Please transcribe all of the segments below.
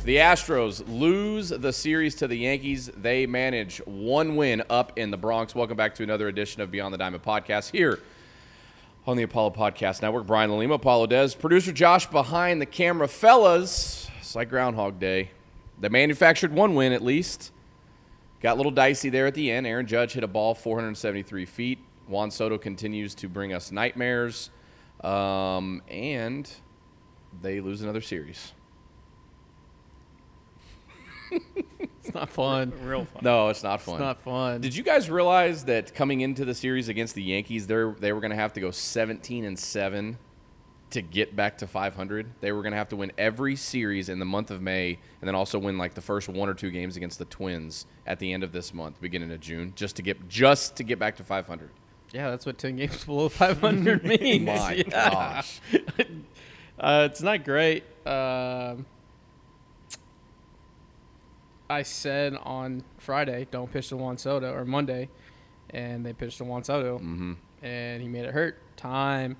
The Astros lose the series to the Yankees. They manage one win up in the Bronx. Welcome back to another edition of Beyond the Diamond podcast here on the Apollo Podcast Network. Brian Lima, Apollo Dez, producer Josh behind the camera. Fellas, it's like Groundhog Day. They manufactured one win at least. Got a little dicey there at the end. Aaron Judge hit a ball 473 feet. Juan Soto continues to bring us nightmares. And they lose another series. It's not fun. Real fun. No, it's not fun. It's not fun. Did you guys realize that coming into the series against the Yankees, they were going to have to go 17-7 to get back to 500? They were going to have to win every series in the month of May, and then also win like the first one or two games against the Twins at the end of this month, beginning of June, just to get back to 500. Yeah, that's what 10 games below 500 means. My gosh. It's not great. I said on Friday, don't pitch to Juan Soto, or Monday, and they pitched to Juan Soto, and he made it hurt time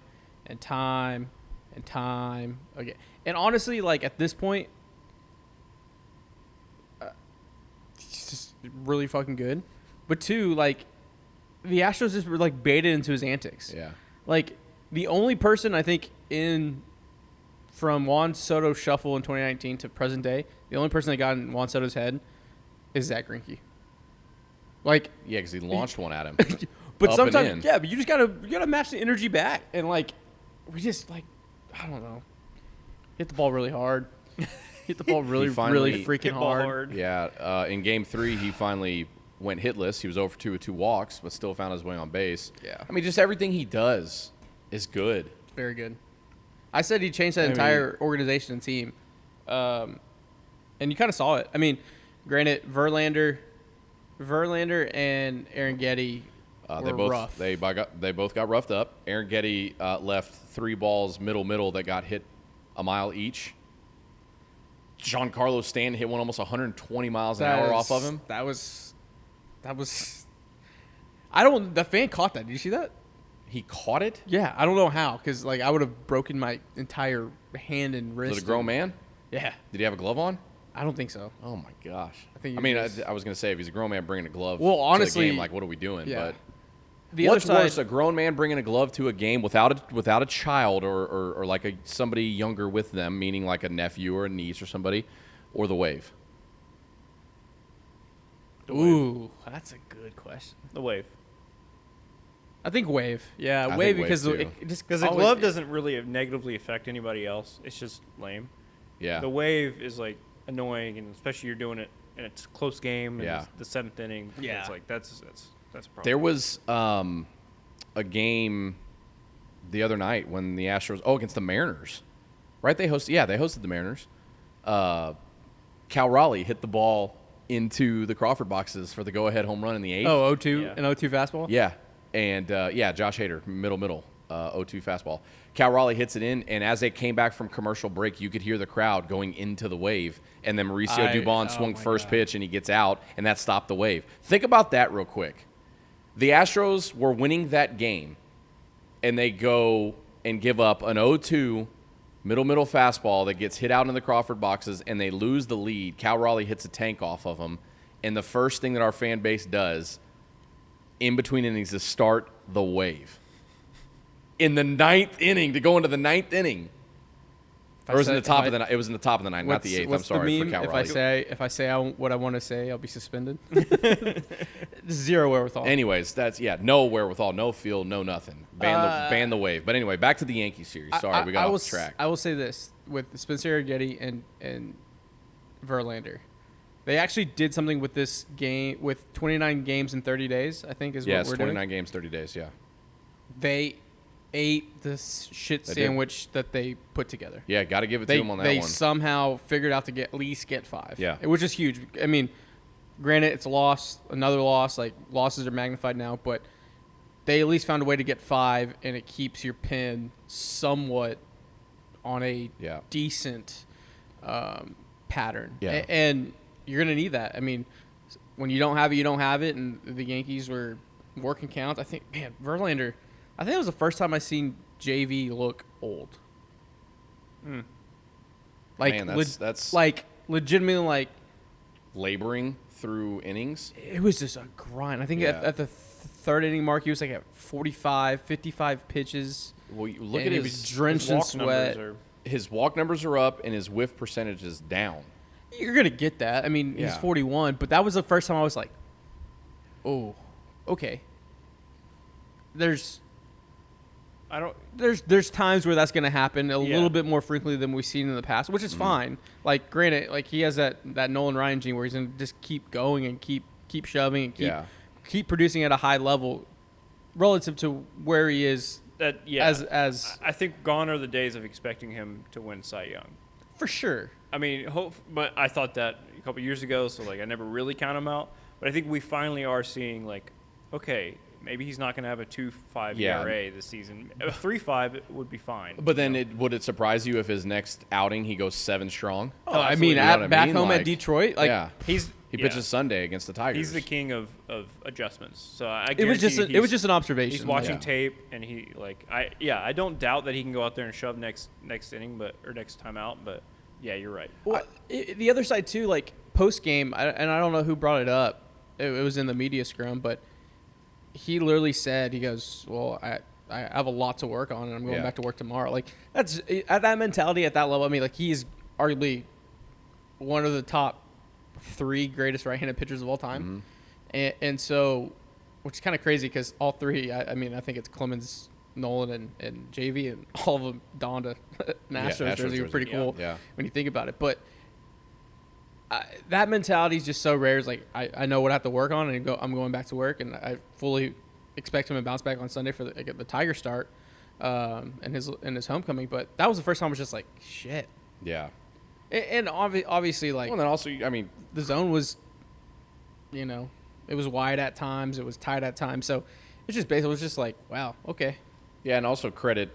and time and time again. And honestly, like at this point, he's just really fucking good. But two, like the Astros just were like baited into his antics. Yeah. Like the only person I think from Juan Soto shuffle in 2019 to present day, the only person that got in Juan Soto's head is Zach Greinke. Like, Yeah, because he launched one at him. but Up sometimes, and in. yeah, but you gotta match the energy back, and like, we just like, I don't know, hit the ball really hard, hit the ball really freaking Hit ball hard. Yeah, in Game 3, he finally went hitless. He was over 2 with 2 walks, but still found his way on base. Yeah. I mean, just everything he does is good. Very good. I said he changed that entire organization and team, and you kind of saw it. I mean, granted, Verlander and Aaron Getty were rough. They both got roughed up. Aaron Getty left 3 balls middle that got hit a mile each. Giancarlo Stanton hit one almost 120 miles an hour off of him. That was. I don't. The fan caught that. Did you see that? He caught it? Yeah, I don't know how, because like I would have broken my entire hand and wrist. Was it a grown man? Yeah. Did he have a glove on? I don't think so. Oh my gosh! think I mean, I was gonna say if he's a grown man bringing a glove, Well, honestly, to the game, like what are we doing? yeah. But The what's other side, worse, a grown man bringing a glove to a game without a child or like somebody younger with them, meaning like a nephew or a niece or somebody, or the wave? Ooh, that's a good question. The wave. I think wave. Yeah, I wave think because wave, too. it just Because the always- glove doesn't really negatively affect anybody else. It's just lame. Yeah. The wave is like annoying, and especially you're doing it and it's a close game. And Yeah. it's the 7th inning. Yeah. It's like that's a problem. There was a game the other night when the Astros against the Mariners, right? They hosted the Mariners. Cal Raleigh hit the ball into the Crawford boxes for the go-ahead home run in the 8th. Oh, 0-2, Yeah. an 0-2 fastball? Yeah, and Josh Hader, middle, 0-2 fastball. Cal Raleigh hits it in, and as they came back from commercial break, you could hear the crowd going into the wave, and then Mauricio Dubon swung my first God. pitch, and he gets out, and that stopped the wave. Think about that real quick. The Astros were winning that game, and they go and give up an 0-2 middle fastball that gets hit out in the Crawford boxes, and they lose the lead. Cal Raleigh hits a tank off of them, and the first thing that our fan base does in between innings is start the wave. In the 9th inning, to go into the 9th inning. Or it was in the top of the 9th, not the 8th. I'm What's sorry the for meme? Cal If Raleigh. I say what I want to say, I'll be suspended. Zero wherewithal. Anyways, no wherewithal, no feel, no nothing. Ban the wave. But anyway, back to the Yankees series. Sorry, we got off track. I will say this with Spencer Getty and Verlander. They actually did something with this game with 29 games in 30 days, I think is what we're 29 doing. games, 30 days, yeah. They ate the shit They did. sandwich that they put together. Yeah, got to give it to They them on that they one. somehow figured out to at least get 5. Yeah. Which is huge. I mean, granted, it's a loss, another loss. Like, losses are magnified now, but they at least found a way to get 5, and it keeps your pin somewhat on a decent pattern. Yeah. And you're going to need that. I mean, when you don't have it, you don't have it, and the Yankees were working counts. I think, man, Verlander, I think it was the first time I seen JV look old. Like, Man, that's like legitimately, like, laboring through innings. it was just a grind. I think Yeah. at the third inning mark, he was like at 45, 55 pitches. Well, you look and at he his was drenched in walk sweat. numbers his walk numbers are up and his whiff percentage is down. You're gonna get that. I mean, he's Yeah. 41, but that was the first time I was like, "Oh, okay." There's times where that's gonna happen a Yeah. little bit more frequently than we've seen in the past, which is fine. Like, granted, like he has that Nolan Ryan gene where he's gonna just keep going and keep shoving and Yeah. keep producing at a high level relative to where he is. As I think gone are the days of expecting him to win Cy Young. for sure. I mean, but I thought that a couple years ago, so like I never really count him out. But I think we finally are seeing like, okay, maybe he's not going to have a 2.5 Yeah. ERA this season. A 3.5 would be fine. But then would it surprise you if his next outing he goes 7 strong? Oh, I absolutely. mean, You know what I back mean? home Like, at Detroit, like yeah. He He pitches Sunday against the Tigers. He's the king of adjustments. So I it was just guarantee it was just an observation. he's watching Yeah. tape and he like I don't doubt that he can go out there and shove next inning or next time out. But yeah, you're right. Well, the other side too, like post game, and I don't know who brought it up. It was in the media scrum, but he literally said, he goes, "Well, I have a lot to work on, and I'm going Yeah. back to work tomorrow." Like that's at that mentality at that level. I mean, like he's arguably one of the top 3 greatest right-handed pitchers of all time, and so, which is kind of crazy because all 3. I mean, I think it's Clemens, Nolan, and JV, and all of them donned a Astros jersey. Were pretty cool Yeah. when you think about it. But that mentality is just so rare. It's like I know what I have to work on, and I'm going back to work, and I fully expect him to bounce back on Sunday for the Tiger start and his homecoming. But that was the first time I was just like, shit. Yeah. And obviously, like, Well, and then also, I mean, the zone was, it was wide at times, it was tight at times. So it's just basically, it was just like, wow, okay. yeah, and also credit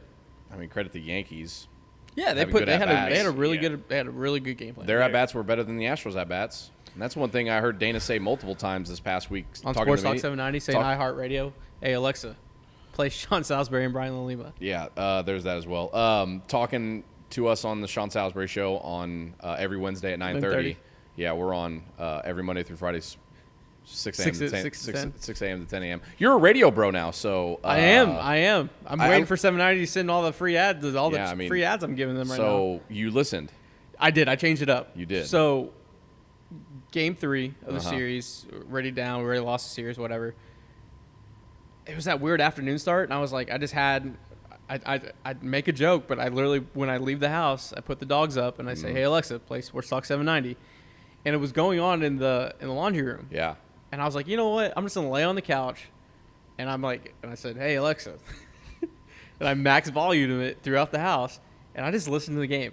the Yankees. Yeah, Having good they had at-bats. a really good game plan. Their at bats were better than the Astros at bats, and that's one thing I heard Dana say multiple times this past week. On talking to Sports Talk me. 790, saying iHeartRadio, hey Alexa, play Sean Salisbury and Brian Lima. Yeah, there's that as well. Talking to us on the Sean Salisbury Show on every Wednesday at 9:30. Yeah, we're on every Monday through Friday, 6 a.m. to 6 a.m. to 10 a.m. You're a radio bro now, so I am. I'm waiting for 790 to send all the free ads, free ads I'm giving them right now. So you listened. I did. I changed it up. You did. So, game 3 of the series, ready down. We already lost the series, whatever. It was that weird afternoon start, and I was like, I'd make a joke, but I literally, when I leave the house, I put the dogs up, and I say, hey, Alexa, play Sports Talk 790. And it was going on in the laundry room. Yeah. And I was like, you know what? I'm just going to lay on the couch. And I said, hey, Alexa. And I max volume it throughout the house. And I just listened to the game.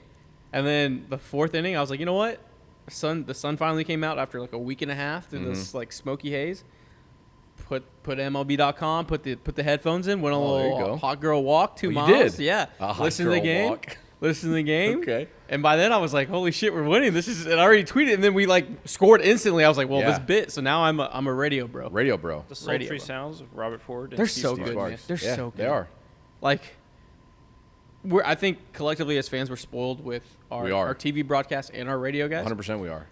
And then the 4th inning, I was like, you know what? The sun finally came out after like a week and a half through this like smoky haze. Put MLB.com, put the headphones in, went on a there you little go. hot girl walk, 2 Oh, you miles. did? Yeah. A hot Listen to the girl game. walk. Listen to the game. Okay. And by then I was like, holy shit, we're winning. And I already tweeted, and then we like scored instantly. I was like, well, Yeah. this bit. So now I'm a radio bro. Radio bro. The sultry Radio. sounds of Robert Ford. And They're Steve so Sparks. good, man. They're Yeah, so good. They are. Like, I think collectively as fans, we're spoiled with We are. our TV broadcast and our radio guys. 100% we are.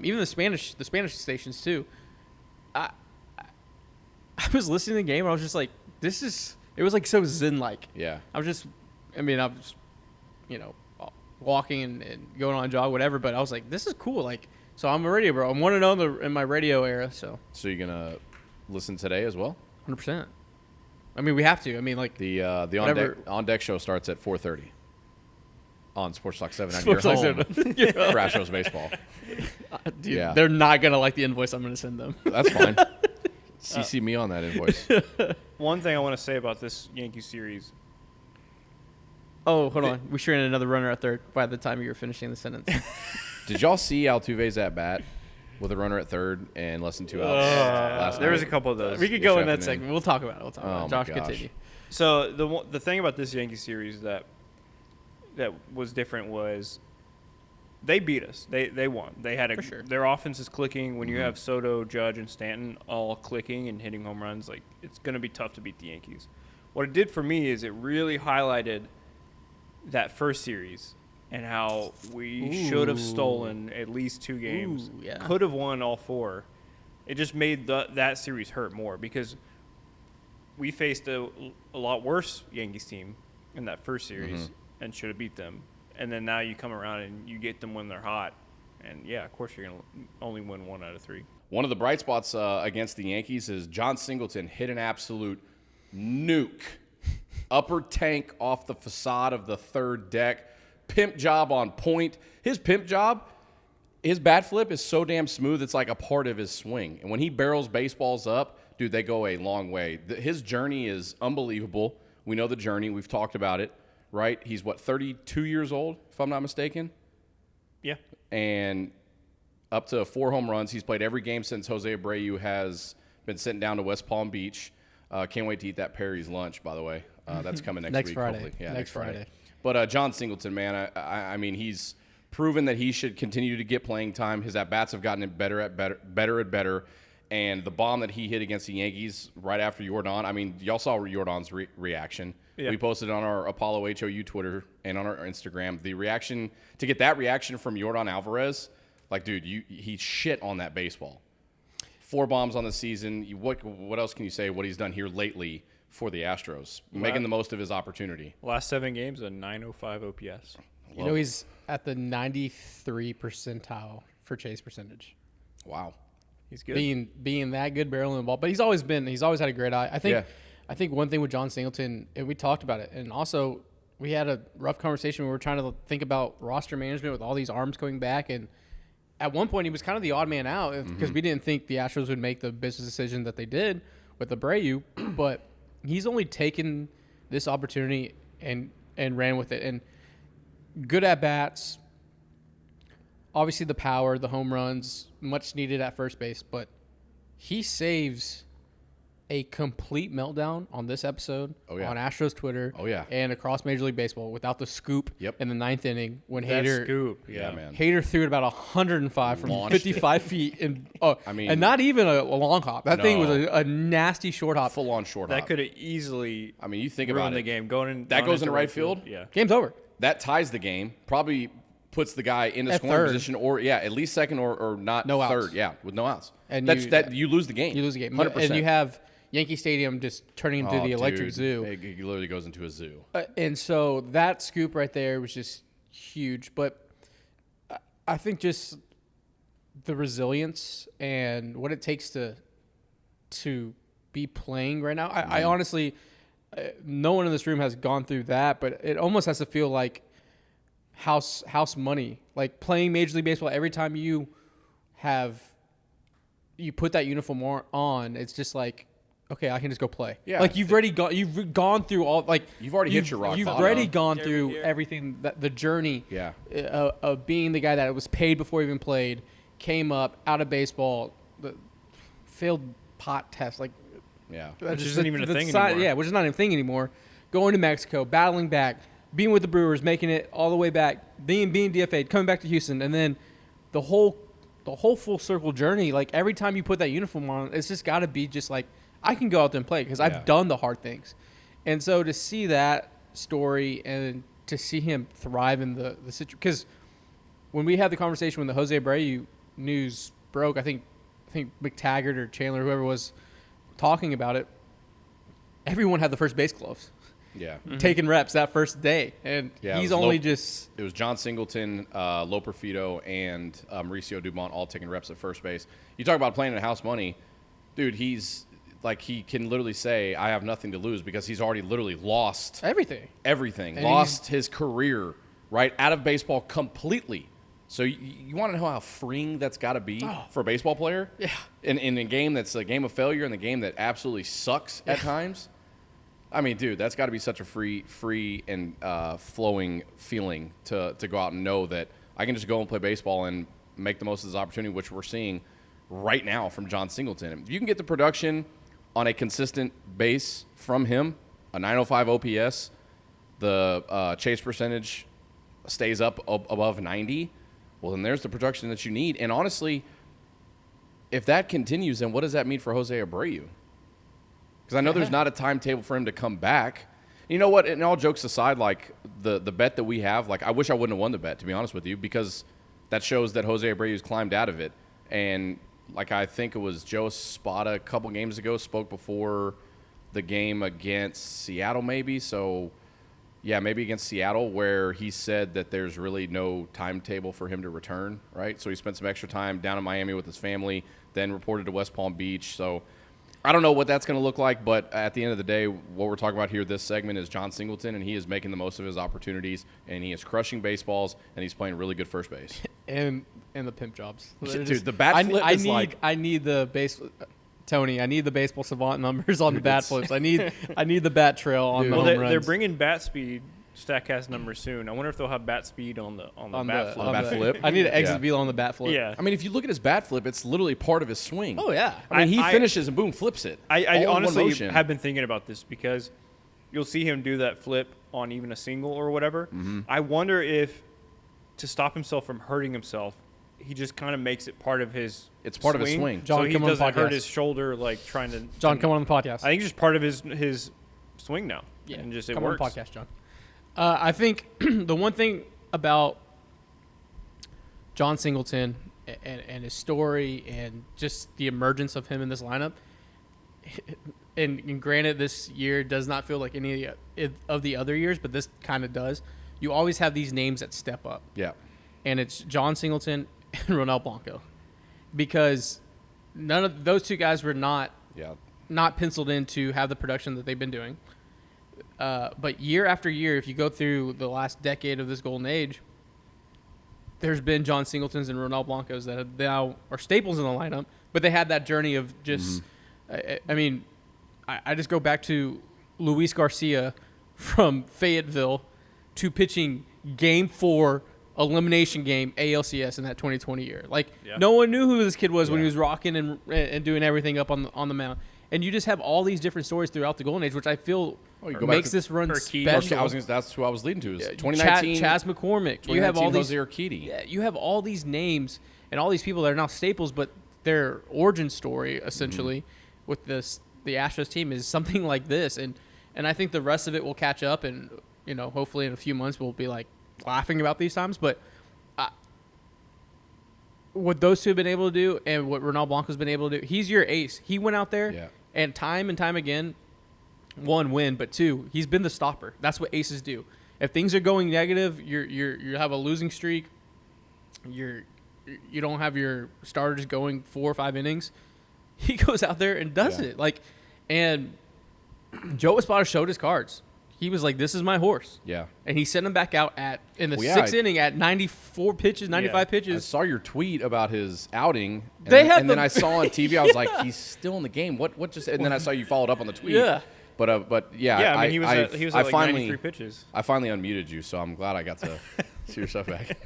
Even the Spanish stations too. I was listening to the game and I was just like, it was like so zen-like. Yeah. I was walking and going on a jog, whatever, but I was like, this is cool. Like, so I'm a radio bro. I'm 1-0 in my radio era, so. So you're going to listen today as well? 100%. I mean, we have to. I mean, like. The Whatever. on deck show starts at 4:30 on Sports Talk 7 Sports your Talk home 790. for Astros baseball. Dude, Yeah. they're not going to like the invoice I'm going to send them. That's fine. CC me on that invoice. One thing I want to say about this Yankees series. Oh, hold on. We sure had another runner at third by the time you were finishing the sentence. Did y'all see Altuve's at bat with a runner at third and less than 2 outs last There night? was a couple of those. We could go in that afternoon. segment. We'll talk about it. Oh, my Josh, gosh. continue. So the thing about this Yankee series that was different was they beat us. They won. They had For sure. Their offense is clicking. When you Mm-hmm. have Soto, Judge, and Stanton all clicking and hitting home runs, like it's going to be tough to beat the Yankees. What it did for me is it really highlighted that first series and how we should have stolen at least 2 games. Ooh, yeah. Could have won all 4. It just made that series hurt more because we faced a lot worse Yankees team in that first series and should have beat them. And then now you come around and you get them when they're hot. And, yeah, of course you're going to only win 1 out of 3. One of the bright spots against the Yankees is John Singleton hit an absolute nuke. Upper tank off the facade of the third deck. Pimp job on point. His pimp job, his bat flip is so damn smooth, it's like a part of his swing. And when he barrels baseballs up, dude, they go a long way. His journey is unbelievable. We know the journey. We've talked about it, right? He's, 32 years old, if I'm not mistaken? Yeah. And up to 4 home runs. He's played every game since Jose Abreu has been sent down to West Palm Beach. Can't wait to eat that Perry's lunch, by the way. That's coming next week, Friday. hopefully. Yeah, next Friday. But John Singleton, man, I mean, he's proven that he should continue to get playing time. His at-bats have gotten better and better. And the bomb that he hit against the Yankees right after Yordan, I mean, y'all saw Yordan's reaction. Yeah. We posted on our Apollo HOU Twitter and on our Instagram. The reaction, to get that reaction from Yordan Alvarez, like, dude, he shit on that baseball. 4 bombs on the season. What else can you say what he's done here lately for the Astros? Making the most of his opportunity. Last 7 games, a 905 OPS. You know, he's at the 93 percentile for chase percentage. Wow. He's good. Being that good barreling the ball. But he's always had a great eye. I think one thing with John Singleton, and we talked about it, and also we had a rough conversation when we were trying to think about roster management with all these arms coming back, and at one point he was kind of the odd man out because we didn't think the Astros would make the business decision that they did with Abreu, but he's only taken this opportunity and ran with it. And good at bats, obviously the power, the home runs, much needed at first base, but he saves a complete meltdown on this episode on Astros Twitter and across Major League Baseball without the scoop in the 9th inning when Hader threw it about 105 from 55 feet and not even a long hop. That thing was a nasty short hop. Full on short hop. That could have easily you think about the game. That goes into right field? Yeah. Game's over. That ties the game. Probably puts the guy in the scoring position or at least second or not no third. Outs. Yeah, with no outs. And you lose the game. You lose the game. 100%. And you have Yankee Stadium just turning into the electric zoo. It literally goes into a zoo. And so that scoop right there was just huge. But I think just the resilience and what it takes to be playing right now. I honestly, no one in this room has gone through that, but it almost has to feel like house money. Like playing Major League Baseball, every time you put that uniform on, it's just like, okay, I can just go play. Yeah, like you've gone through all, like you've already hit your rock bottom. You've already gone through everything, the journey. Yeah. Of being the guy that was paid before he even played, came up out of baseball, the failed pot test, like which isn't even a thing anymore. Yeah, which is not even a thing anymore. Going to Mexico, battling back, being with the Brewers, making it all the way back, being DFA'd, coming back to Houston, and then the whole full circle journey. Like every time you put that uniform on, it's just got to be just like, I can go out there and play because I've done the hard things. And so to see that story and to see him thrive in the situation, because when we had the conversation when the Jose Abreu news broke, I think McTaggart or Chandler, whoever was talking about it, everyone had the first base gloves. Yeah. Taking reps that first day. And he's only just... It was John Singleton, Loperfido, and Mauricio Dumont all taking reps at first base. You talk about playing at house money. Dude, he's... Like, he can literally say, I have nothing to lose because he's already literally lost... Everything. And lost his career, right, out of baseball completely. So you want to know how freeing that's got to be for a baseball player? Yeah. In a game that's a game of failure, in the game that absolutely sucks at times? I mean, dude, that's got to be such a free and flowing feeling to go out and know that I can just go and play baseball and make the most of this opportunity, which we're seeing right now from John Singleton. If you can get the production on a consistent base from him, a 905 OPS, the chase percentage stays up above 90, well, then there's the production that you need. And honestly, if that continues, then what does that mean for Jose Abreu? Because I know there's not a timetable for him to come back. You know what? And all jokes aside, like the bet that we have, like I wish I wouldn't have won the bet, to be honest with you, because that shows that Jose Abreu's climbed out of it. And like I think it was Joe Espada a couple games ago spoke before the game against Seattle, maybe. So, yeah, maybe against Seattle, where he said that there's really no timetable for him to return, right? So he spent some extra time down in Miami with his family, then reported to West Palm Beach. So I don't know what that's going to look like, but at the end of the day, what we're talking about here, this segment, is John Singleton, and he is making the most of his opportunities, and he is crushing baseballs, and he's playing really good first base. and the pimp jobs. Dude, the bat flip is like... I need the base... Tony, I need the baseball savant numbers on the bat flips. I need the bat trail on the home runs. They're bringing bat speed StatCast numbers soon. I wonder if they'll have bat speed on the bat flip. Bat flip. I need an exit velo on the bat flip. Yeah. I mean, if you look at his bat flip, it's literally part of his swing. Oh yeah. I mean, he finishes and boom, flips it. I honestly have been thinking about this because you'll see him do that flip on even a single or whatever. Mm-hmm. I wonder if, to stop himself from hurting himself, he just kind of makes it part of his. It's part of his swing. John, so he doesn't hurt his shoulder like trying to. John, come on the podcast. I think it's just part of his swing now. Yeah, and just it come works. on the podcast, John. I think the one thing about John Singleton and his story and just the emergence of him in this lineup, and granted, this year does not feel like any of the other years, but this kind of does. You always have these names that step up. Yeah. And it's John Singleton and Ronel Blanco, because none of those two guys were not penciled in to have the production that they've been doing. But year after year, if you go through the last decade of this golden age, there's been John Singletons and Ronel Blancos that now are staples in the lineup, but they had that journey of just, I just go back to Luis Garcia from Fayetteville to pitching Game 4 elimination game ALCS in that 2020 year. Like, no one knew who this kid was when he was rocking and doing everything up on the mound. And you just have all these different stories throughout the golden age, which I feel makes this run special. That's who I was leading to. Is 2019 Chaz McCormick. You have all these Jose Urquidy. Yeah, you have all these names and all these people that are now staples, but their origin story essentially with the Astros team is something like this, and I think the rest of it will catch up, and hopefully in a few months we'll be like laughing about these times. But what those two have been able to do, and what Ronel Blanco's been able to do, he's your ace. He went out there and time again, one, win, but two, he's been the stopper. That's what aces do. If things are going negative, you have a losing streak, you don't have your starters going 4 or 5 innings, he goes out there and does it. And Joe Espada showed his cards. He was like, "This is my horse." Yeah. And he sent him back out in the 6th inning at 94 pitches, 95 pitches. I saw your tweet about his outing. Then I saw on TV, I was like, "He's still in the game." What just? And then I saw you followed up on the tweet. Yeah. But yeah. Yeah, I mean, he was at like 93 pitches. I finally unmuted you, so I'm glad I got to see your stuff back.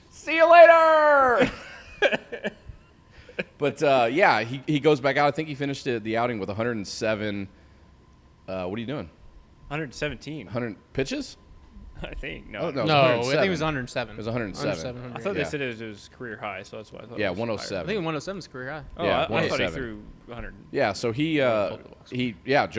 See you later. But he goes back out. I think he finished the outing with 107. What are you doing? 117. 100 pitches? I think. No, I think it was 107. It was 107. I thought they said it was his career high, so that's why I thought. Yeah, it was 107. higher. I think 107 is career high. Oh, yeah, I thought he threw 100. Yeah, so Joe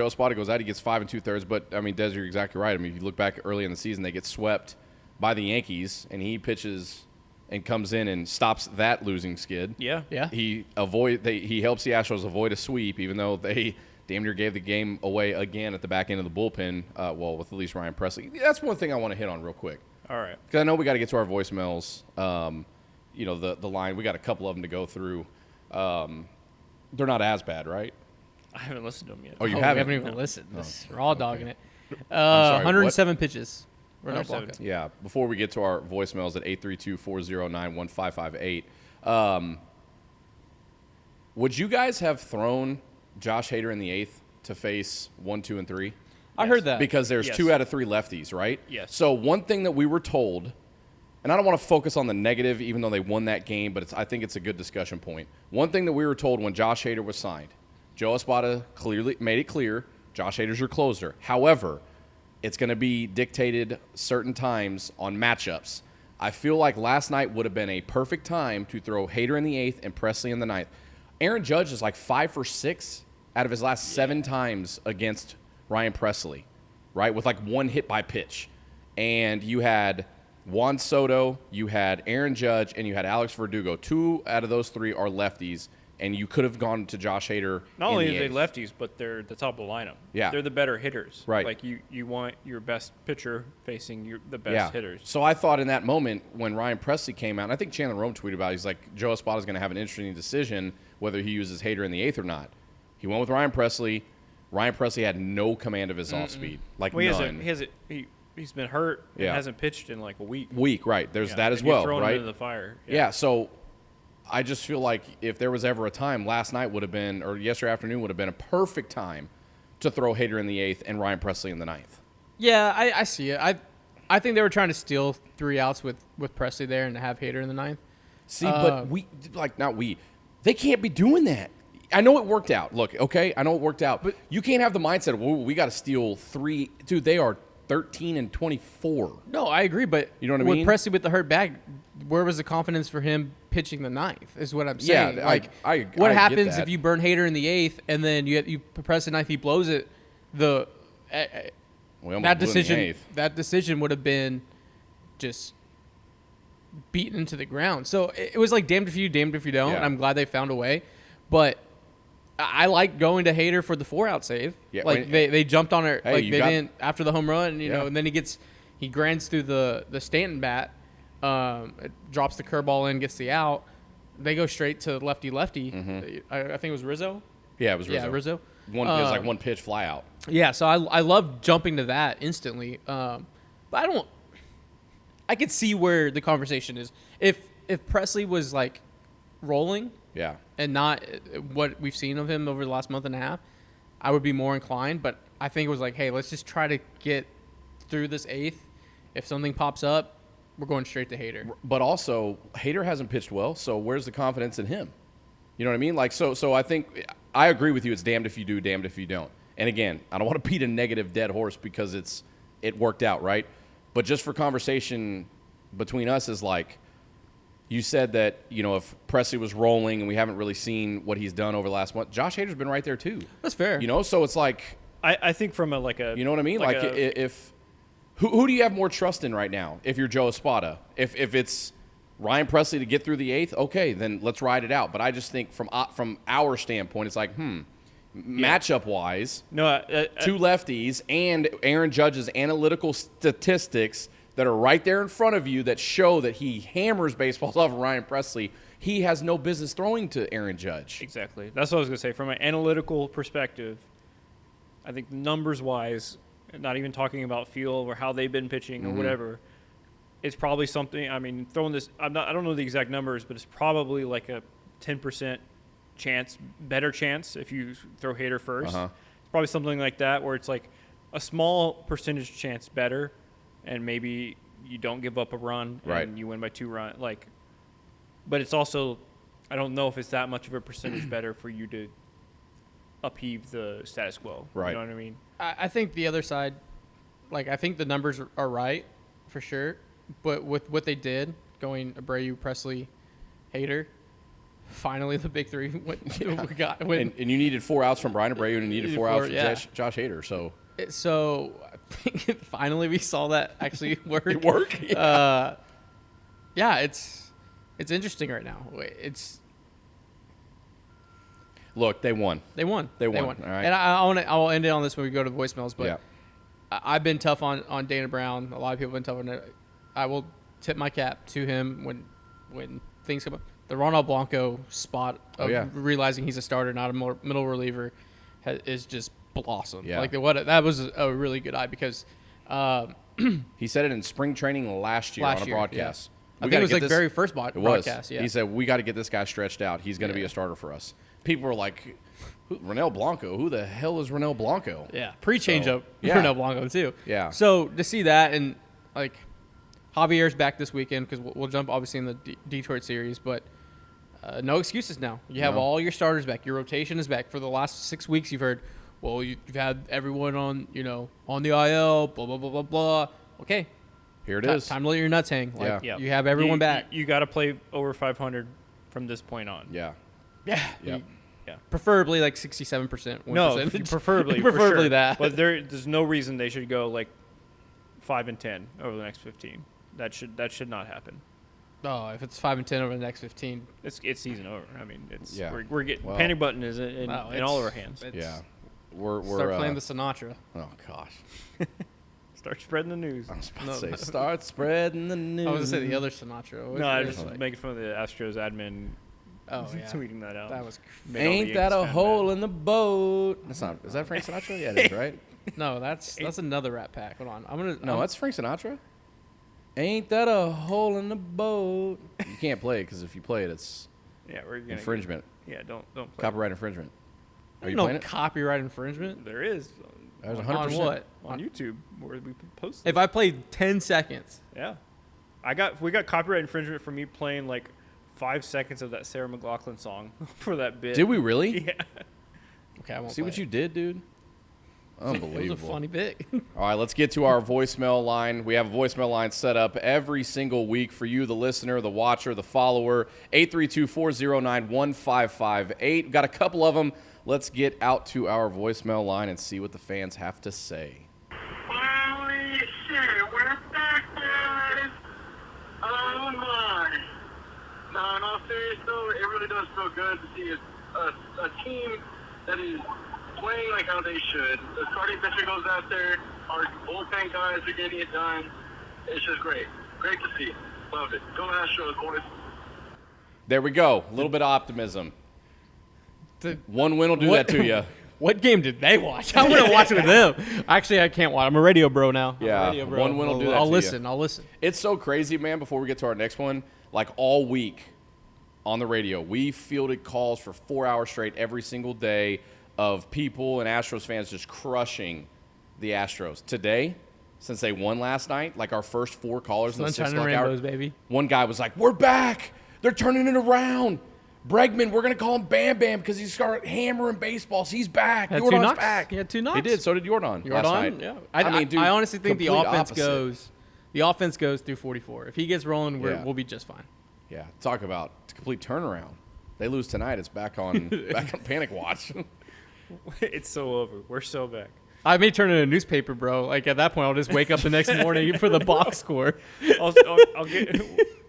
Espada goes out. He gets 5 2/3. But I mean, Des, you're exactly right. I mean, if you look back early in the season, they get swept by the Yankees, and he pitches and comes in and stops that losing skid. Yeah. He helps the Astros avoid a sweep, even though they damn near gave the game away again at the back end of the bullpen. With at least Ryan Presley. That's one thing I want to hit on real quick. All right. Because I know we got to get to our voicemails. The line, we got a couple of them to go through. They're not as bad, right? I haven't listened to them yet. Oh, you haven't even listened. We're all dogging it. 107 pitches. Yeah. Before we get to our voicemails at 832-409-1558, would you guys have thrown Josh Hader in the 8th to face 1, 2, and 3? I heard that. Because there's 2 out of 3 lefties, right? Yes. So one thing that we were told, and I don't want to focus on the negative even though they won that game, but I think it's a good discussion point. One thing that we were told when Josh Hader was signed, Joe Espada clearly made it clear, Josh Hader's your closer. However, it's going to be dictated certain times on matchups. I feel like last night would have been a perfect time to throw Hader in the 8th and Presley in the 9th. Aaron Judge is like 5 for 6 out of his last 7 times against Ryan Presley, right, with like 1 hit by pitch. And you had Juan Soto, you had Aaron Judge, and you had Alex Verdugo. 2 out of those 3 are lefties, and you could have gone to Josh Hader. Not only the are they eighth. lefties, but they're the top of the lineup. Yeah. They're the better hitters. Right. Like you want your best pitcher facing the best hitters. So I thought in that moment when Ryan Presley came out, and I think Chandler Rome tweeted about it, he's like, Joe Espada's going to have an interesting decision whether he uses Hader in the 8th or not. He went with Ryan Presley. Ryan Presley had no command of his off speed, like Well, none. He's been hurt and Yeah. hasn't pitched in like a week. Right. There's Yeah, that as and you're well, throwing right? him into the fire. Yeah. So I just feel like if there was ever a time, last night would have been, or yesterday afternoon would have been a perfect time to throw Hader in the 8th and Ryan Presley in the 9th. Yeah, I see it. I think they were trying to steal 3 outs with Presley there and have Hader in the 9th. See, but they can't be doing that. I know it worked out. Look, okay, I know it worked out, but you can't have the mindset of, well, we got to steal 3. Dude, they are 13 and 24. No, I agree, but You know what I with mean? Presley with the hurt back, where was the confidence for him pitching the 9th? Is what I'm saying. Yeah, like, I what get happens that. if you burn Hader in the 8th and then you press the 9th, he blows it? We almost That blew it in the 8th. that decision would have been just beaten into the ground. So it was like damned if you, damned if you don't. Yeah. And I'm glad they found a way, but I like going to Hader for the 4-out save. Yeah, like they jumped on it. Hey, like you they got- didn't after the home run, you Yeah. know, and then he grinds through the Stanton bat, it drops the curveball in, gets the out. They go straight to lefty. I think it was Rizzo. Yeah, it was Rizzo. Yeah, Rizzo. It was like 1 pitch fly out. Yeah, so I love jumping to that instantly. But I could see where the conversation is. If Presley was like rolling Yeah. and not what we've seen of him over the last month and a half, I would be more inclined. But I think it was like, hey, let's just try to get through this 8th. If something pops up, we're going straight to Hader. But also, Hader hasn't pitched well, so where's the confidence in him? You know what I mean? Like, so I think I agree with you. It's damned if you do, damned if you don't. And again, I don't want to beat a negative dead horse because it worked out, right? But just for conversation between us is like, you said that, you know, if Presley was rolling and we haven't really seen what he's done over the last month, Josh Hader's been right there too. That's fair. You know, so it's like, I think from you know what I mean? Like if who do you have more trust in right now? If you're Joe Espada, if it's Ryan Presley to get through the 8th, okay, then let's ride it out. But I just think from our standpoint, it's like, matchup wise, two lefties and Aaron Judge's analytical statistics that are right there in front of you that show that he hammers baseballs off of Ryan Presley. He has no business throwing to Aaron Judge. Exactly. That's what I was going to say. From an analytical perspective, I think numbers-wise, not even talking about feel or how they've been pitching or whatever, it's probably something. I mean, throwing this, I don't know the exact numbers, but it's probably like a 10% chance, better chance if you throw Hader first. It's probably something like that where it's like a small percentage chance better, and maybe you don't give up a run and you win by 2 runs. Like, but it's also, I don't know if it's that much of a percentage better for you to upheave the status quo. Right. You know what I mean? I think the other side, like, I think the numbers are right for sure, but with what they did, going Abreu, Presley, Hader, finally the big 3 we got. And you needed 4 outs from Brian Abreu and you needed 4 outs from yeah. Josh Hader. So I think finally we saw that actually work. It worked? Yeah, it's interesting right now. Look, they won. They won. All right. And I'll end it on this when we go to the voicemails, but Yeah. I've been tough on Dana Brown. A lot of people have been tough on it. I will tip my cap to him when things come up. The Ronald Blanco spot of realizing he's a starter, not a middle reliever, is just blossomed. Yeah. That was a really good eye because He said it in spring training last year on a broadcast. Yeah. I think it was like very first broadcast. Yeah. He said, we got to get this guy stretched out. He's going to be a starter for us. People were like, Ronel Blanco? Who the hell is Ronel Blanco? Yeah, pre-change-up yeah. Ronel Blanco too. Yeah. So to see that, and like Javier's back this weekend because we'll jump obviously in the Detroit series, but no excuses now. You have all your starters back. Your rotation is back. For the last 6 weeks, you've heard, well, you've had everyone on the IL, blah blah blah blah blah. Okay, here it is. Time to let your nuts hang. Like, Yeah. You have everyone back. You got to play over 500 from this point on. Yeah. Yeah. Yep. Yeah. Preferably like 67% win No, percentage. preferably, for preferably sure. that. But there's no reason they should go like 5-10 over the next 15. That should not happen. Oh, if it's 5-10 over the next 15, It's season over. I mean, it's Yeah. we're getting Well, panic button is in all of our hands. Yeah. We're start playing the Sinatra. Oh gosh. Start spreading the news. I was about to say, start spreading the news. I was gonna say the other Sinatra. No, I What just is it? making fun of the Astros admin Oh yeah, tweeting that out. that was Made all the Ain't that a Yankees fan hole mad. in the boat? That's not. Is that Frank Sinatra? Yeah, it is, right? no. That's another Rat Pack. Hold on, I'm gonna. No, that's Frank Sinatra. Ain't that a hole in the boat? You can't play it because if you play it, it's Yeah, we're gonna infringement, Yeah, don't play. copyright infringement. Are you no playing it? copyright infringement. There is That was On 100%. what? on YouTube where we post. If I played 10 seconds, Yeah, we got copyright infringement for me playing like 5 seconds of that Sarah McLachlan song for that bit. Did we really? Yeah. okay, I won't. See play what it. you did, dude? It was Unbelievable. a funny bit. All right, let's get to our voicemail line. We have a voicemail line set up every single week for you, the listener, the watcher, the follower. 832-409-1558. We've got a couple of them. Let's get out to our voicemail line and see what the fans have to say. Holy shit, we're back, boys! Oh my! No, in all seriousness though, it really does feel good to see a team that is playing like how they should. The starting pitcher goes out there, our bullpen guys are getting it done. It's just great. Great to see. Love it. Go Astros, boys. There we go. A little bit of optimism. The- One win will do What- that to you. What game did they watch? I'm gonna watch it with them. Actually, I can't watch. I'm a radio bro now. I'm a Yeah, radio bro. one win will do that I'll to you. listen. I'll listen. It's so crazy, man, before we get to our next one. Like all week on the radio, we fielded calls for 4 hours straight every single day of people and Astros fans just crushing the Astros. Today, since they won last night, like our first 4 callers in the 6 Sunshine and o'clock hour, rainbows, baby. one guy was like, "We're back. They're turning it around. Bregman, we're going to call him Bam Bam because he started hammering baseballs. He's back. Had 2 Jordan's knocks. back." He had 2 knocks. He did. So did Jordan last night. Yeah. I mean, dude, I honestly think the complete offense opposite. goes through 44. If he gets rolling, Yeah. we'll be just fine. Yeah, talk about a complete turnaround. They lose tonight. It's back on panic watch. It's so over. We're so back. I may turn in a newspaper, bro. Like at that point, I'll just wake up the next morning for the box score. I'll get.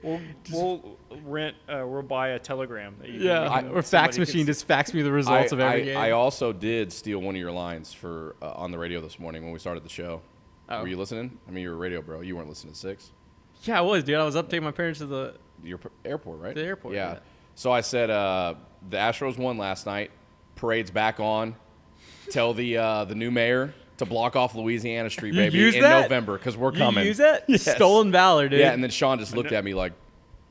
We'll rent. We'll buy a telegram. That you can, Or fax machine just fax me the results of every game. I also did steal one of your lines for on the radio this morning when we started the show. Oh. Were you listening? I mean, you're a radio bro. You weren't listening to 6. Yeah, I was, dude. I was up taking my parents to the. Your airport, right? The airport, Yeah. yeah. So I said the Astros won last night. Parade's back on. Tell the new mayor to block off Louisiana Street, You baby, use in that? November because we're You coming. use that? Yes. Stolen valor, dude. Yeah, and then Sean just looked at me like,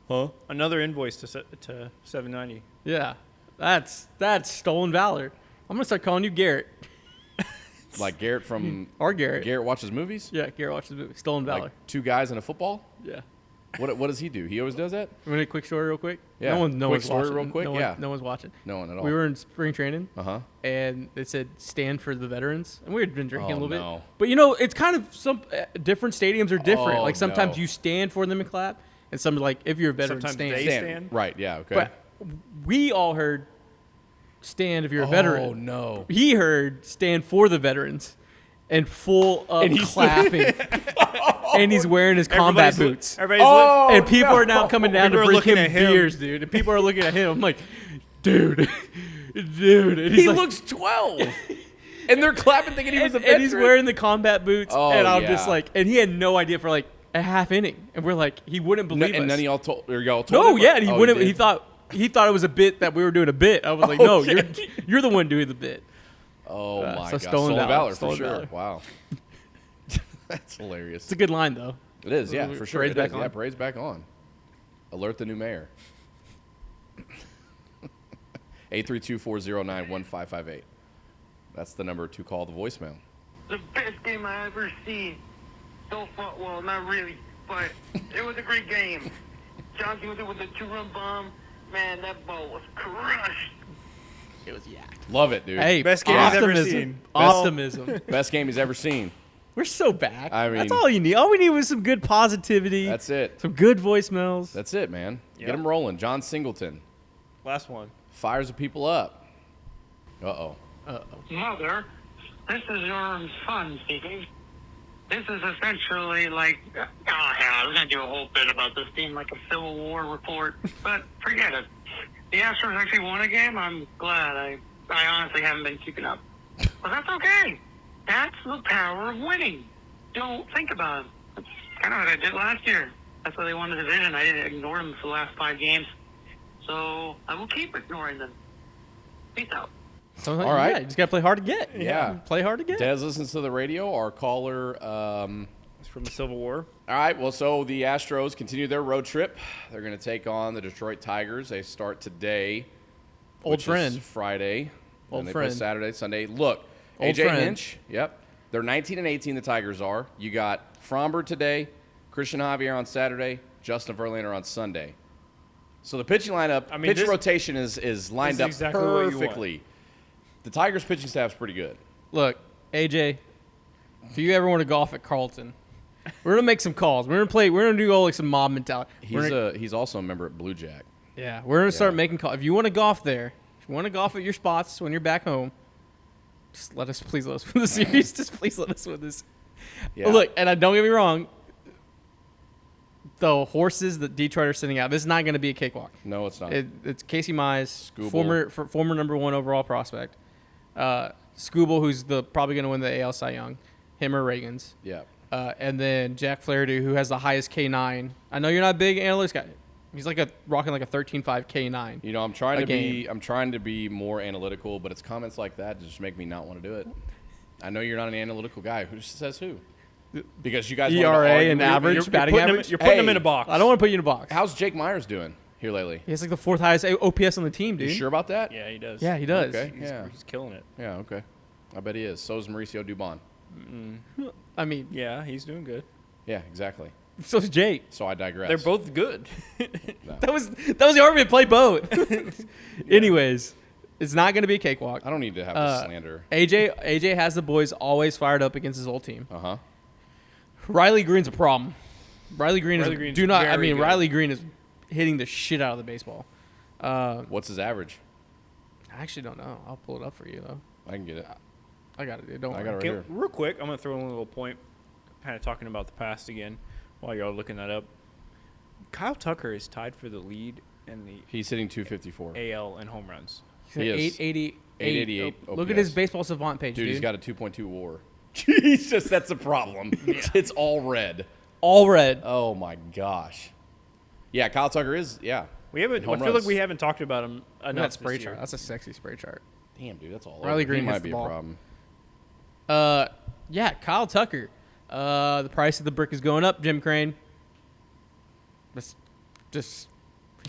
"Huh?" Another invoice to 790. Yeah. That's stolen valor. I'm gonna start calling you Garrett. Like Garrett from Or Garrett. Garrett watches movies. Yeah, Garrett watches the movie. Stolen valor. Like 2 guys in a football. Yeah. What does he do? He always does that. Want a quick story real quick? Yeah, No quick one's story watching. real quick, yeah. No one's watching. No one at all. We were in spring training, Uh-huh. and it said stand for the veterans, and we had been drinking Oh, a little no. bit. But you know, it's kind of some different stadiums are different. Oh, like sometimes no. you stand for them and clap, and some like if you're a veteran, Sometimes stand. they stand. Right, yeah, okay. But we all heard stand if you're a veteran. Oh, no. He heard stand for the veterans, and full up And he's- clapping, and he's wearing his combat boots. Everybody's Oh, And people are now coming down People to are bring looking him at him. beers, dude. And people are looking at him. I'm like, dude. And he's He like, looks 12. And they're clapping thinking he was a and veteran. he's wearing the combat boots. Oh, and I'm just yeah. like, and he had no idea for like a half inning. And we're like, he wouldn't No, believe us. and none of y'all told, or y'all told No, him? yeah, and he Oh, wouldn't. did? He thought it was a bit that we were doing a bit. I was like, no, Okay. you're the one doing the bit. Oh, my so God. stolen valor, valor, for stolen sure. valor. Wow. That's hilarious. It's a good line though. It is, yeah, for sure. Parade's It back is. on. Yeah, parade's back on. Alert the new mayor. 832-409-1558. That's the number to call the voicemail. The best game I ever seen. So far, well, not really, but it was a great game. John Singleton with a 2-run bomb. Man, that ball was crushed. It was yacked. Love it, dude. Hey, Best game he's ever optimism. seen. Optimism. Best game he's ever seen. We're so back. I mean- that's all you need. All we need was some good positivity. That's it. Some good voicemails. That's it, man. Get Yeah. him rolling. John Singleton Last one. fires the people up. Uh-oh. Mother, this is your son speaking. This is essentially like, oh hell, we're going to do a whole bit about this being like a Civil War report, but forget it. The Astros actually won a game. I'm glad. I honestly haven't been keeping up. But that's okay. That's the power of winning. Don't think about it. That's kind of what I did last year. That's why they won the division. I didn't ignore them for the last 5 games. So I will keep ignoring them. Peace out. So, All right. Yeah, you just got to play hard to get. Yeah. Play hard to get. Dez listens to the radio. Our caller. It's from the Civil War. All right. Well, so the Astros continue their road trip. They're going to take on the Detroit Tigers. They start today. Old which friend. is Friday. Old and they friend. play Saturday, Sunday. Look, Old AJ friend. Hinch. Yep. They're 19-18. The Tigers are. You got Fromber today, Christian Javier on Saturday, Justin Verlander on Sunday. So the pitching lineup, pitching rotation is lined up exactly what you want. perfectly. The Tigers' pitching staff's pretty good. Look, AJ, if you ever want to golf at Carlton, we're gonna make some calls. We're gonna do all like some mob mentality. He's also a member at Blue Jack. Yeah, we're gonna start making calls. If you want to golf there, if you want to golf at your spots when you're back home, just please let us win the series. Just please let us win this. Yeah. Look, and don't get me wrong. The horses that Detroit are sending out, this is not going to be a cakewalk. No, it's not. It's Casey Mize, Skubal. former number 1 overall prospect. Skubal, who's probably going to win the AL Cy Young. Him or Reagan's. Yeah. And then Jack Flaherty, who has the highest K9. I know you're not a big analyst guy. He's rocking like a 13.5 K9. You know, I'm trying to be more analytical, but it's comments like that that just make me not want to do it. I know you're not an analytical guy. Who says who? Because you guys ERA wanted to argue and me. average batting average. You're putting him Hey, in a box. I don't want to put you in a box. How's Jake Myers doing here lately? He has like the 4th highest OPS on the team, dude. You sure about that? Yeah, he does. Yeah, he does. Okay. He's killing it. Yeah, okay. I bet he is. So is Mauricio Dubon. I mean, Yeah, he's doing good. Yeah, exactly. so is Jake. So I digress. They're both good. That was the argument. Play both. Anyways, it's not going to be a cakewalk. I don't need to have this slander. AJ has the boys always fired up against his old team. Uh-huh. Riley Green's a problem. Riley Green's very good. Riley Green is hitting the shit out of the baseball. What's his average? I actually don't know. I'll pull it up for you though. I can get it. I got it. Don't I worry. got it right here. Real quick, I'm going to throw in a little point, kind of talking about the past again while y'all looking that up. Kyle Tucker is tied for the lead in the He's hitting 254. AL in home runs. He is. 888. 888 Look at his OPS. baseball savant page, Dude, dude. he's got a 2.2 WAR. Jesus, that's a problem. It's all red. all red. Oh my gosh. Yeah, Kyle Tucker is. Yeah. We haven't. Home I feel runs. like we haven't talked about him enough. That spray this year. chart. That's a sexy spray chart. Damn, dude, that's all. Riley over. Green He hits might the be a ball. problem. Yeah, Kyle Tucker. The price of the brick is going up, Jim Crane. Just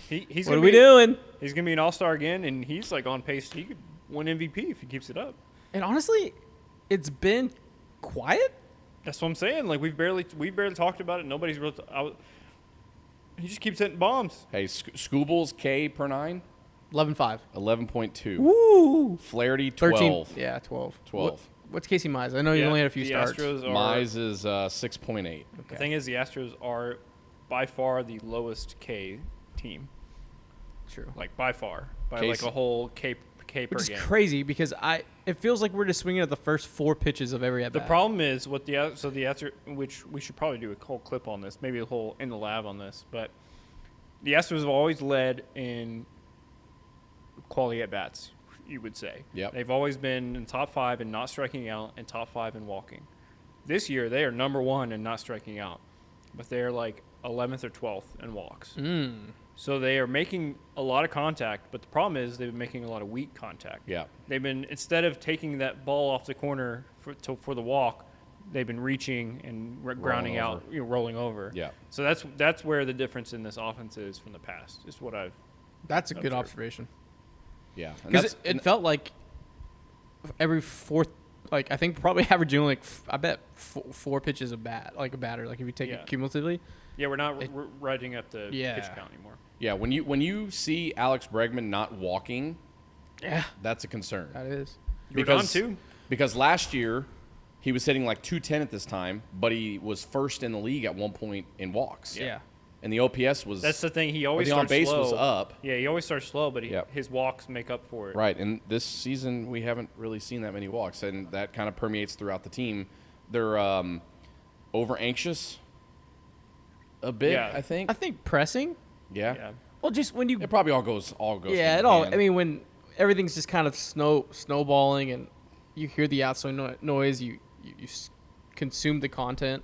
He's what gonna are we be- doing? He's gonna be an all-star again, and he's like on pace. He could win MVP if he keeps it up. And honestly, it's been quiet. That's what I'm saying. Like we've barely talked about it. Nobody's real. He just keeps hitting bombs. Hey, Skubal's K per 9, 11.5. 11.2. Woo. Flaherty, 13. 12. Yeah, 12. 12. What's Casey Mize? I know you only had a few the starts. Astros are, Mize is 6.8. The thing is, the Astros are by far the lowest K team. True. Like by far, by Casey- like a whole K per Which is game. crazy because it feels like we're just swinging at the first 4 pitches of every at The bat. problem is what the Astros, which we should probably do a whole clip on this, maybe a whole in the lab on this, but the Astros have always led in quality at bats. You would say. Yep. They've always been in top 5 and not striking out, and top 5 in walking. This year they are number 1 in not striking out, but they are like 11th or 12th in walks. So they are making a lot of contact, but the problem is they've been making a lot of weak contact. Yeah. They've been, instead of taking that ball off the corner for the walk, they've been reaching and grounding out, rolling over. Yeah. So that's where the difference in this offense is from the past. Is what I've. That's a good Observed. observation. Yeah. And Because that's- it felt like every fourth, like I think probably averaging like I bet 4 pitches a batter. Like if you take Yeah. it cumulatively. Yeah, we're not writing up the Yeah. pitch count anymore. yeah, when you see Alex Bregman not walking, Yeah, that's a concern. that is. Jordan too. Because last year he was hitting like 210 at this time, but he was first in the league at one point in walks. Yeah. and the OPS was That's the thing. He always the on starts base slow. was up. Yeah, he always starts slow, but Yep. his walks make up for it. Right, and this season we haven't really seen that many walks, and that kind of permeates throughout the team. They're over anxious a bit, Yeah. I think. I think pressing. Yeah. Well, just when you It probably all goes. yeah, hand it in all. hand. I mean, when everything's just kind of snowballing, and you hear the outside noise, you consume the content.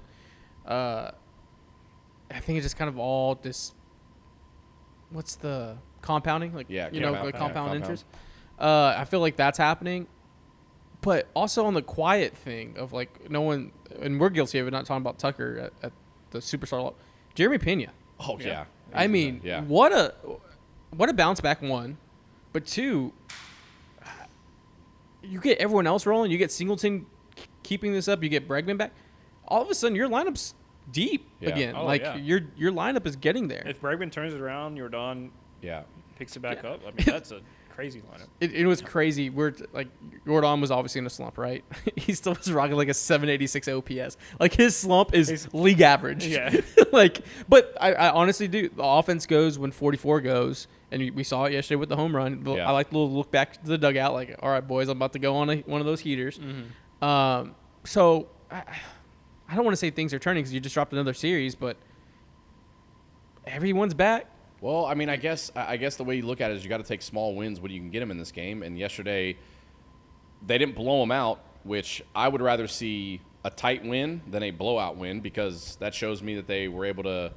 I think it's just kind of all this. What's the compounding? Like, Yeah, you know, compound- the compound compound. interest. I feel like that's happening, but also on the quiet thing of like no one, and we're guilty of it. Not talking about Tucker at the superstar. Jeremy Pena. Oh yeah. I mean, yeah. what a bounce back, one, but two, you get everyone else rolling. You get Singleton keeping this up. You get Bregman back. All of a sudden, your lineup's deep Yeah. again. Oh, like yeah. your lineup is getting there. If Bregman turns it around, Jordan Yeah. picks it back up. I mean, that's a crazy lineup. It was crazy. We're like Jordan was obviously in a slump, right? He still was rocking like a 786 OPS. Like his slump is league average. Yeah. Like, but I honestly do. The offense goes when 44 goes, and we saw it yesterday with the home run. Yeah. I like the little look back to the dugout, like, all right, boys, I'm about to go on one of those heaters. So I don't want to say things are turning because you just dropped another series, but everyone's back. Well, I mean, I guess the way you look at it is you got to take small wins when you can get them in this game. And yesterday, they didn't blow them out, which I would rather see a tight win than a blowout win because that shows me that they were able to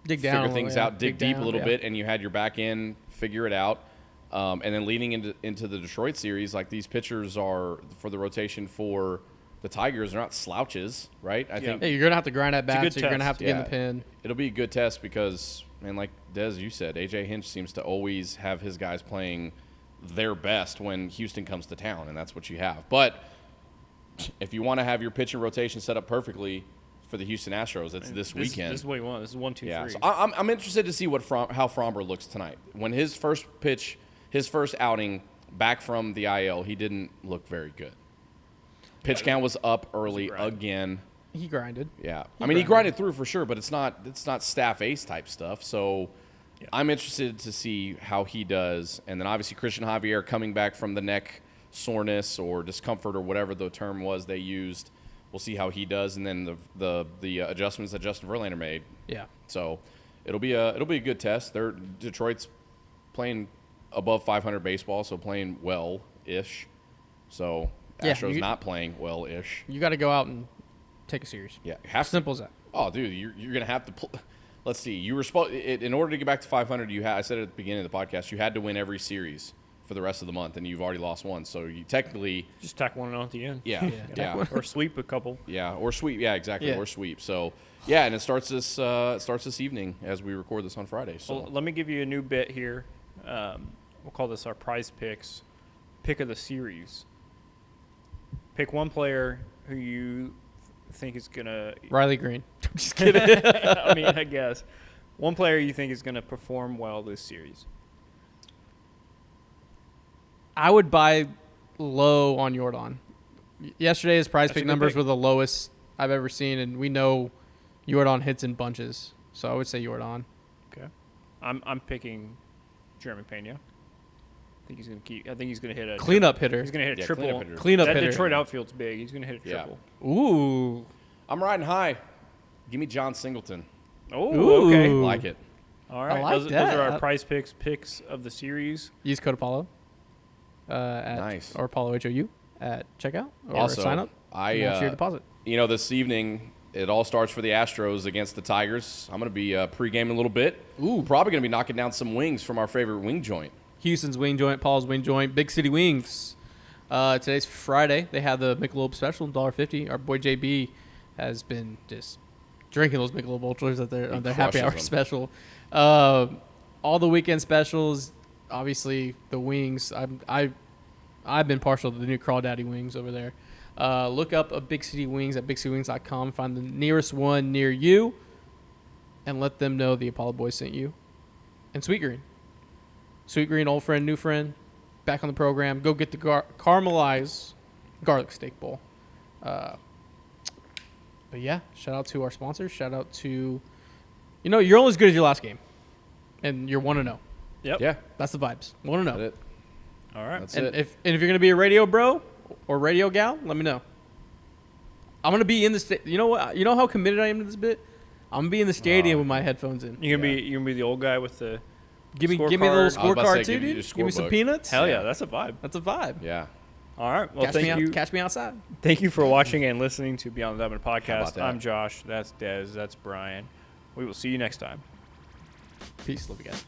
Dig down. figure things out, dig deep a down, little yeah. bit, and you had your back end figure it out. And then leading into the Detroit series, like these pitchers are for the rotation for the Tigers, they're not slouches, right? I think Hey, you're gonna have to grind at a good bats. You're gonna test. have to get in the pin. it'll be a good test because, man, like Des, you said, AJ Hinch seems to always have his guys playing their best when Houston comes to town, and that's what you have. But if you want to have your pitching rotation set up perfectly for the Houston Astros, it's this weekend. This is what he wants. This is 1, 2, 3. Yeah, so I'm interested to see how Fromber looks tonight. When his first pitch, his first outing back from the IL, he didn't look very good. Pitch count was up early again. He grinded. Yeah, I mean he grinded through for sure, but it's not staff ace type stuff. So I'm interested to see how he does, and then obviously Christian Javier coming back from the neck soreness or discomfort or whatever the term was they used. We'll see how he does, and then the adjustments that Justin Verlander made. Yeah. So it'll be a good test. Detroit's playing above 500 baseball, so playing well-ish. So Yeah, Astros not playing well-ish. You got to go out and take a series. Yeah, have to. Simple as that. Oh, dude, you're gonna have to. Let's see. You were supposed in order to get back to 500. I said at the beginning of the podcast, you had to win every series for the rest of the month, and you've already lost one. So you technically, Just tack one on at the end. yeah, yeah, Or sweep a couple. yeah, or sweep. Yeah, exactly, Yeah. or sweep. So yeah, and it starts this evening as we record this on Friday. So Well, let me give you a new bit here. We'll call this our prize picks. Pick of the series. Pick one player who you think is going to – Riley Green. I'm just kidding. I mean, I guess. One player you think is going to perform well this series. I would buy low on Jordan. Yesterday, his prize That's a pick good numbers pick. were the lowest I've ever seen, and we know Jordan hits in bunches. So I would say Jordan. Okay. I'm picking Jeremy Pena. I think he's going to hit a Cleanup hitter. He's going to hit a Yeah, triple. cleanup hitter. Cleanup that hitter. Detroit outfield's big. He's going to hit a Yeah. triple. Ooh. I'm riding high. Give me John Singleton. Oh, Ooh. okay. Like it. All right. like those that. are our prize picks of the series. Use code Apollo. At, Nice. Or Apollo HOU at checkout or Also, sign up. I Match your deposit. this evening it all starts for the Astros against the Tigers. I'm going to be pre-gaming a little bit. Ooh. Probably going to be knocking down some wings from our favorite wing joint. Houston's wing joint, Paul's wing joint, Big City Wings. Today's Friday. They have the Michelob Special, $1.50. Our boy JB has been just drinking those Michelob Ultras at their happy crushes hour them. special. All the weekend specials, obviously the wings. I've been partial to the new Crawdaddy wings over there. Look up a Big City Wings at bigcitywings.com. Find the nearest one near you, and let them know the Apollo Boys sent you. And Sweet Green. Sweet Green, old friend, new friend, back on the program. Go get the caramelized garlic steak bowl. But yeah, shout out to our sponsors. Shout out to You know, you're only as good as your last game, and you're 1-0. Yep. Yeah, That's the vibes. 1-0. that's it. All right. That's And it. if you're gonna be a radio bro or radio gal, let me know. I'm gonna be in the you know what? You know how committed I am to this bit. I'm gonna be in the stadium with my headphones in. You're gonna be the old guy with the Give me a little scorecard. I was about to scorecard say, too, give you dude. your Give me some scorebook. peanuts. Hell yeah, Yeah. that's a vibe. That's a vibe. Yeah. All right. Well, thank you. Catch me outside. Thank you for watching and listening to Beyond the Diamond How podcast. about that? I'm Josh. That's Dez. That's Brian. We will see you next time. Peace. Love you guys.